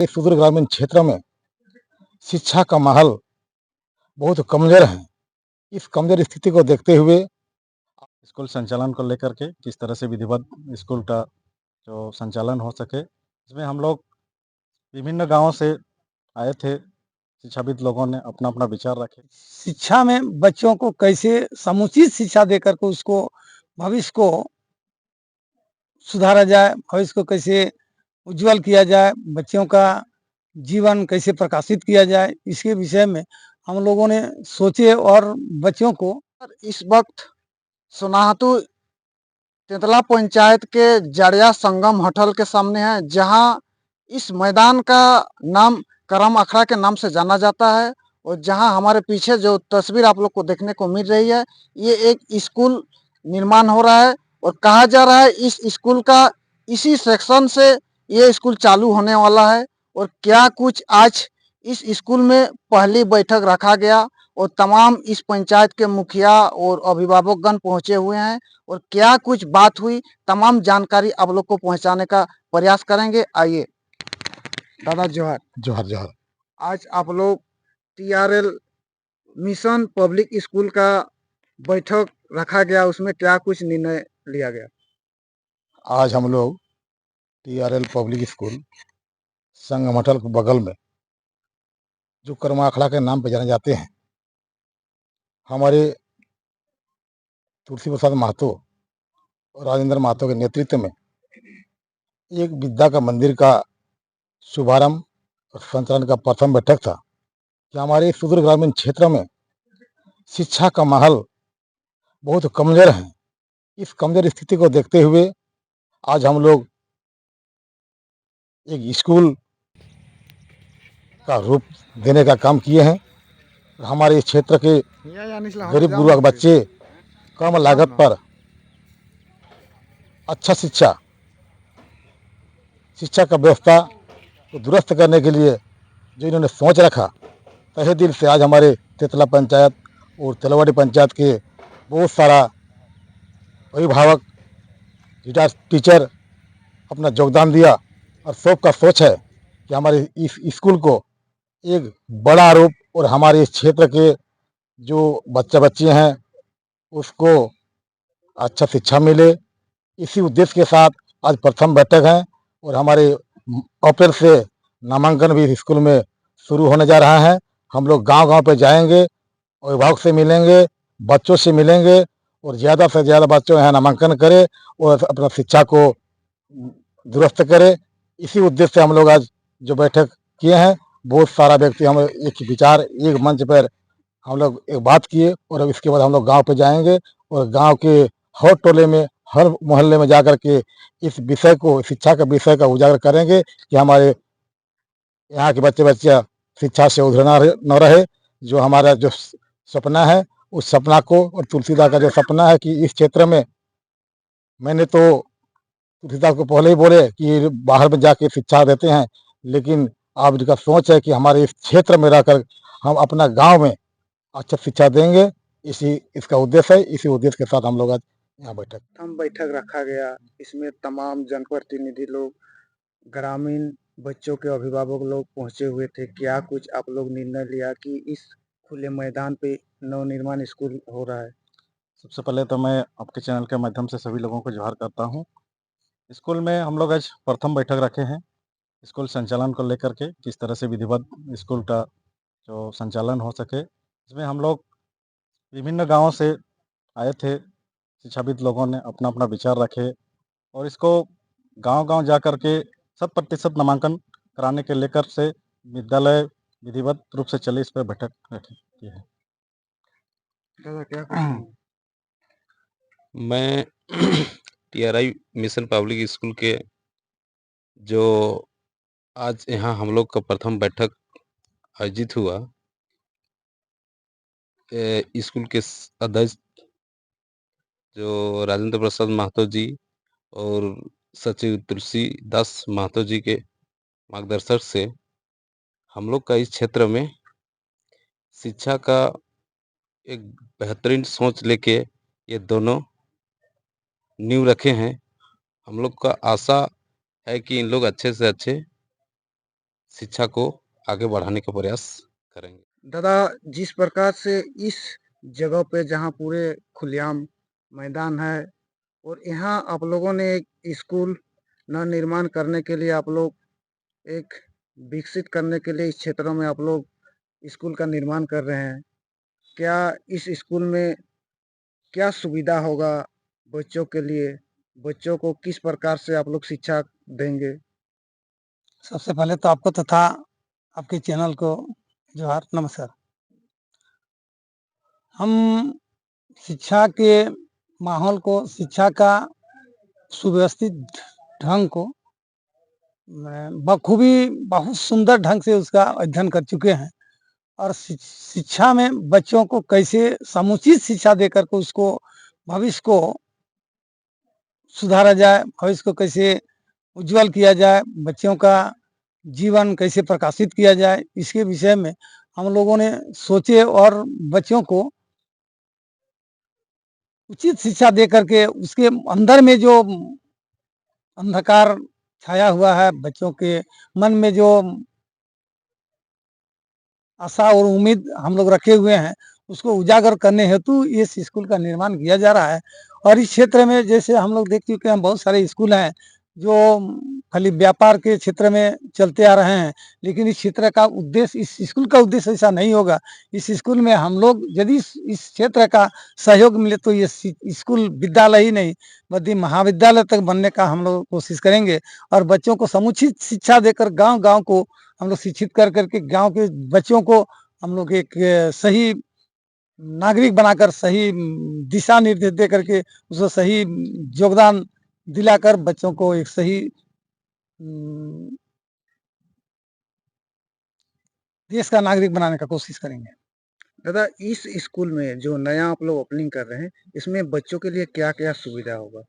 इस सुदूर ग्रामीण क्षेत्र में शिक्षा का माहौल बहुत कमजोर है। इस कमजोर स्थिति को देखते हुए स्कूल संचालन को लेकर के किस तरह से विधिवत स्कूल का जो संचालन हो सके, इसमें हम लोग विभिन्न गांवों से आए थे। शिक्षाविद लोगों ने अपना अपना विचार रखे। शिक्षा में बच्चों को कैसे समुचित शिक्षा देकर के उसको भविष्य को सुधारा जाए, भविष्य को कैसे उज्जवल किया जाए, बच्चों का जीवन कैसे प्रकाशित किया जाए, इसके विषय में हम लोगों ने सोचे और बच्चों को इस वक्त सोनाहतू तेतला पंचायत के जड़िया संगम होटल के सामने है, जहां इस मैदान का नाम करम अखड़ा के नाम से जाना जाता है। और जहां हमारे पीछे जो तस्वीर आप लोग को देखने को मिल रही है, ये एक स्कूल निर्माण हो रहा है और कहा जा रहा है इस स्कूल का इसी सेक्शन से ये स्कूल चालू होने वाला है। और क्या कुछ आज इस स्कूल में पहली बैठक रखा गया और तमाम इस पंचायत के मुखिया और अभिभावकगण पहुंचे हुए हैं और क्या कुछ बात हुई, तमाम जानकारी आप लोग को पहुंचाने का प्रयास करेंगे। आइए दादा जोहर। जोहर जोहर। आज आप लोग TRL मिशन पब्लिक स्कूल का बैठक रखा गया, उसमें क्या कुछ निर्णय लिया गया? आज हम लोग TRL पब्लिक स्कूल संगम होटल के बगल में, जो कर्मा अखड़ा के नाम पे जाने जाते हैं, हमारे तुलसी प्रसाद महतो और राजेंद्र महतो के नेतृत्व में एक विद्या का मंदिर का शुभारंभ और संचालन का प्रथम बैठक था कि हमारे सुदूर ग्रामीण क्षेत्र में शिक्षा का माहौल बहुत कमजोर है। इस कमजोर स्थिति को देखते हुए आज हम लोग एक स्कूल का रूप देने का काम किए हैं। हमारे इस क्षेत्र के गरीब गुरुआ के बच्चे कम लागत पर अच्छा शिक्षा का व्यवस्था को दुरुस्त करने के लिए जो इन्होंने सोच रखा, तहे दिल से आज हमारे तेतला पंचायत और तेलवाड़ी पंचायत के बहुत सारा अभिभावक, रिटायर्ड टीचर अपना योगदान दिया और सबका सोच है कि हमारे इस स्कूल को एक बड़ा रूप और हमारे इस क्षेत्र के जो बच्चे हैं उसको अच्छा शिक्षा मिले। इसी उद्देश्य के साथ आज प्रथम बैठक है और हमारे अप्रैल से नामांकन भी स्कूल में शुरू होने जा रहा है। हम लोग गांव-गांव पे जाएंगे, अभिभावक से मिलेंगे, बच्चों से मिलेंगे और ज़्यादा से ज़्यादा बच्चों यहाँ नामांकन करें और अपना शिक्षा को दुरुस्त करें। इसी उद्देश्य से हम लोग आज जो बैठक किए हैं, बहुत सारा व्यक्ति हम एक विचार एक मंच पर हम लोग एक बात किए और इसके बाद हम लोग गांव पे जाएंगे और गांव के हर टोले में, हर मोहल्ले में जाकर के इस विषय को, शिक्षा का विषय का उजागर करेंगे कि हमारे यहाँ के बच्चे शिक्षा से उधर न रहे। जो हमारा जो सपना है, उस सपना को, और तुलसीदास का जो सपना है कि इस क्षेत्र में, मैंने तो तुलसीदास को पहले ही बोले कि बाहर में जाके शिक्षा देते हैं, लेकिन आप जिनका सोच है कि हमारे इस क्षेत्र में रहकर हम अपना गांव में अच्छा शिक्षा देंगे, इसका उद्देश्य है। इसी उद्देश्य के साथ हम लोग आज यहाँ बैठक रखा गया। इसमें तमाम जनप्रतिनिधि लोग, ग्रामीण बच्चों के अभिभावक लोग पहुंचे हुए थे। क्या कुछ आप लोग निर्णय लिया कि इस खुले मैदान पे नवनिर्माण स्कूल हो रहा है? सबसे पहले तो मैं आपके चैनल के माध्यम से सभी लोगों को जोहार करता हूँ। स्कूल में हम लोग आज प्रथम बैठक रखे हैं स्कूल संचालन को लेकर के, किस तरह से विधिवत स्कूल का जो संचालन हो सके। इसमें हम लोग विभिन्न गांवों से आए थे। शिक्षाविद लोगों ने अपना अपना विचार रखे और इसको गांव-गांव जा कर के 100% नामांकन कराने के लेकर से विद्यालय विधिवत रूप से चले, इस पर बैठक रखी की है। दादा क्या कुछ मैं TRI मिशन पब्लिक स्कूल के जो आज यहाँ हम लोग का प्रथम बैठक आयोजित हुआ, स्कूल के अध्यक्ष जो राजेंद्र प्रसाद महतो जी और सचिव तुलसीदास महतो जी के मार्गदर्शन से हम लोग का इस क्षेत्र में शिक्षा का एक बेहतरीन सोच लेके ये दोनों नींव रखे हैं। हम लोग का आशा है कि इन लोग अच्छे से अच्छे शिक्षा को आगे बढ़ाने का प्रयास करेंगे। दादा, जिस प्रकार से इस जगह पे जहाँ पूरे खुलेआम मैदान है और यहाँ आप लोगों ने एक स्कूल निर्माण करने के लिए आप लोग एक विकसित करने के लिए इस क्षेत्रों में आप लोग स्कूल का निर्माण कर रहे हैं। क्या इस स्कूल में क्या सुविधा होगा बच्चों के लिए? बच्चों को किस प्रकार से आप लोग शिक्षा देंगे? सबसे पहले तो आपको तथा आपके चैनल को जोहार, नमस्कार। हम शिक्षा के माहौल को, शिक्षा का सुव्यवस्थित ढंग को बखूबी बहुत सुंदर ढंग से उसका अध्ययन कर चुके हैं और शिक्षा में बच्चों को कैसे समुचित शिक्षा देकर के उसको भविष्य को सुधारा जाए, भविष्य को कैसे उज्जवल किया जाए, बच्चों का जीवन कैसे प्रकाशित किया जाए, इसके विषय में हम लोगों ने सोचे और बच्चों को उचित शिक्षा दे करके उसके अंदर में जो अंधकार छाया हुआ है, बच्चों के मन में जो आशा और उम्मीद हम लोग रखे हुए हैं, उसको उजागर करने हेतु इस स्कूल का निर्माण किया जा रहा है। और इस क्षेत्र में जैसे हम लोग देख चुके हैं, बहुत सारे स्कूल हैं जो खाली व्यापार के क्षेत्र में चलते आ रहे हैं, लेकिन इस क्षेत्र का उद्देश्य, इस स्कूल का उद्देश्य ऐसा नहीं होगा। इस स्कूल में हम लोग यदि इस क्षेत्र का सहयोग मिले तो ये स्कूल विद्यालय ही नहीं बल्कि महाविद्यालय तक बनने का हम लोग कोशिश करेंगे और बच्चों को समुचित शिक्षा देकर गांव-गांव को हम लोग शिक्षित कर करके गांव के बच्चों को हम लोग एक सही नागरिक बनाकर, सही दिशा निर्देश दे करके उसको सही योगदान दिलाकर बच्चों को एक सही देश का नागरिक बनाने का कोशिश करेंगे। दादा, इस स्कूल में जो नया आप लोग ओपनिंग कर रहे हैं, इसमें बच्चों के लिए क्या-क्या सुविधा होगा?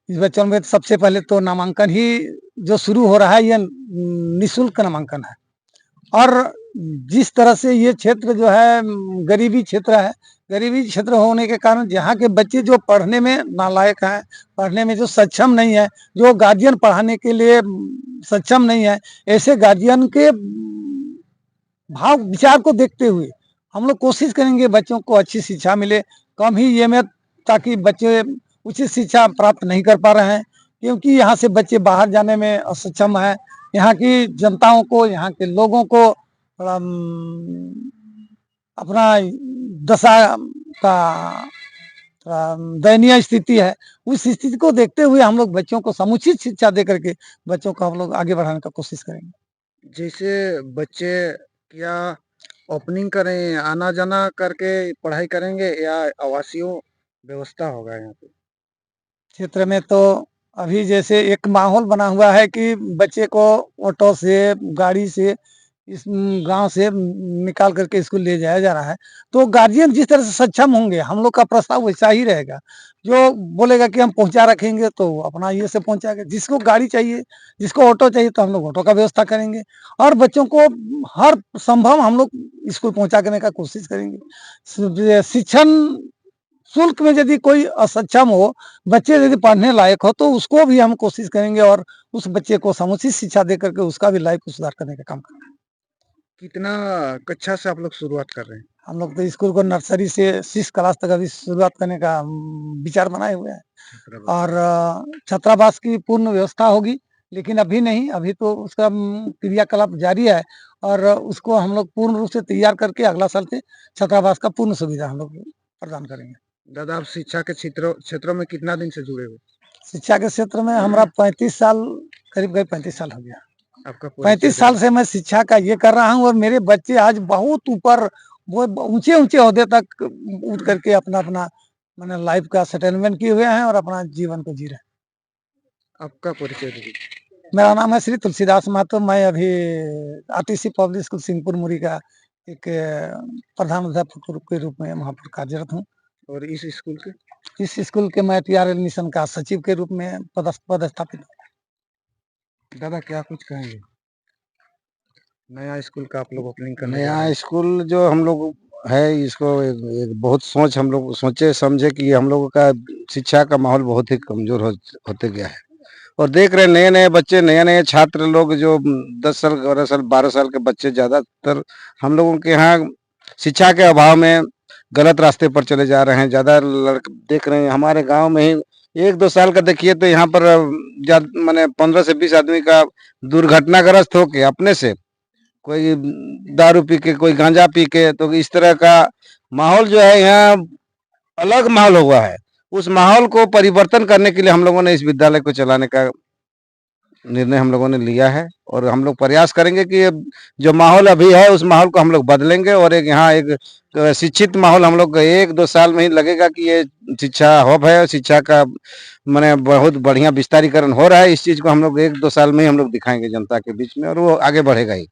इस बच्चों में सबसे पहले तो नामांकन ही जो शुरू हो रहा है, ये निःशुल्क नामांकन है और जिस तरह से ये क्षेत्र जो है गरीबी क्षेत्र है, गरीबी क्षेत्र होने के कारण यहाँ के बच्चे जो पढ़ने में नालायक हैं, पढ़ने में जो सक्षम नहीं है, जो गार्जियन पढ़ाने के लिए सक्षम नहीं है, ऐसे गार्जियन के भाव विचार को देखते हुए हम लोग कोशिश करेंगे बच्चों को अच्छी शिक्षा मिले, कम ही ये में, ताकि बच्चे उचित शिक्षा प्राप्त नहीं कर पा रहे हैं क्योंकि यहाँ से बच्चे बाहर जाने में असक्षम है। यहाँ की जनताओं को, यहाँ के लोगों को अपना दशा का दयनीय स्थिति है, उस स्थिति को देखते हुए हम लोग बच्चों को समुचित शिक्षा दे करके बच्चों को हम लोग आगे बढ़ाने का कोशिश करेंगे। जैसे बच्चे क्या ओपनिंग करें, आना-जाना करके पढ़ाई करेंगे या आवासीय व्यवस्था होगा यहाँ पे? क्षेत्र में तो अभी जैसे एक माहौल बना हुआ है कि बच्चे को ऑटो से, गाड़ी से इस गांव से निकाल करके स्कूल ले जाया जा रहा है। तो गार्जियन जिस तरह से सक्षम होंगे, हम लोग का प्रस्ताव वैसा ही रहेगा। जो बोलेगा कि हम पहुंचा रखेंगे तो अपना ये से पहुंचाएगा। जिसको गाड़ी चाहिए, जिसको ऑटो चाहिए तो हम लोग ऑटो का व्यवस्था करेंगे और बच्चों को हर संभव हम लोग स्कूल पहुंचाने का कोशिश करेंगे। शिक्षण शुल्क में यदि कोई असक्षम हो, बच्चे यदि पढ़ने लायक हो तो उसको भी हम कोशिश करेंगे और उस बच्चे को समुचित शिक्षा दे करके उसका भी लाइफ को सुधार करने का काम करेंगे। कितना कक्षा से आप लोग शुरुआत कर रहे हैं? हम लोग तो स्कूल को नर्सरी से 6 क्लास तक अभी शुरुआत करने का विचार बनाए हुए हैं और छात्रावास की पूर्ण व्यवस्था होगी, लेकिन अभी नहीं, अभी तो उसका क्रियाकलाप जारी है और उसको हम लोग पूर्ण रूप से तैयार करके अगला साल से छात्रावास का पूर्ण सुविधा हम लोग प्रदान करेंगे। दादा, आप शिक्षा के क्षेत्रों में कितना दिन से जुड़े हो? शिक्षा के क्षेत्र में हमारा 35 साल, करीब-करीब 35 साल हो गया। आपका 35 साल से मैं शिक्षा का ये कर रहा हूँ और मेरे बच्चे आज बहुत ऊपर, वो ऊँचे-ऊँचे ओहदे तक उठ करके अपना-अपना माने लाइफ का सेटलमेंट किए हुए हैं और अपना जीवन को जी रहे हैं। आपका परिचय दीजिए। मेरा नाम है श्री तुलसीदास महतो। मैं अभी आरटीसी पब्लिक स्कूल सिंहपुर मुरी का एक प्रधानाध्यापक के रूप में वहाँ पर कार्यरत हूँ। और इस स्कूल के? इस स्कूल के मैं टीआरएल मिशन का सचिव के रूप में पदस्थापित हूँ। दादा, क्या कुछ कहेंगे? नया स्कूल का आप लोग ओपनिंग करने जा रहे नया हैं। स्कूल जो हम लोग है इसको एक बहुत सोच हम लोग सोचे समझे कि हम लोगों का शिक्षा का माहौल बहुत ही कमज़ोर होते गया है और देख रहे हैं नए-नए बच्चे, नए-नए छात्र लोग जो 10 साल, 11 साल, 12 साल के बच्चे ज़्यादातर हम लोगों के यहाँ शिक्षा के अभाव में गलत रास्ते पर चले जा रहे हैं। ज़्यादा लड़के देख रहे हैं हमारे गाँव में ही 1-2 साल का देखिए तो यहाँ पर माने 15 से 20 आदमी का दुर्घटनाग्रस्त होके अपने से कोई दारू पी के, कोई गांजा पी के, तो इस तरह का माहौल जो है यहाँ अलग माहौल हुआ है। उस माहौल को परिवर्तन करने के लिए हम लोगों ने इस विद्यालय को चलाने का निर्णय हम लोगों ने लिया है और हम लोग प्रयास करेंगे कि अब जो माहौल अभी है उस माहौल को हम लोग बदलेंगे और एक यहाँ एक शिक्षित माहौल हम लोग 1-2 साल में ही लगेगा कि ये शिक्षा हब है, शिक्षा का माने बहुत बढ़िया विस्तारीकरण हो रहा है। इस चीज़ को हम लोग 1-2 साल में ही हम लोग दिखाएँगे जनता के बीच में और वो आगे बढ़ेगा ही।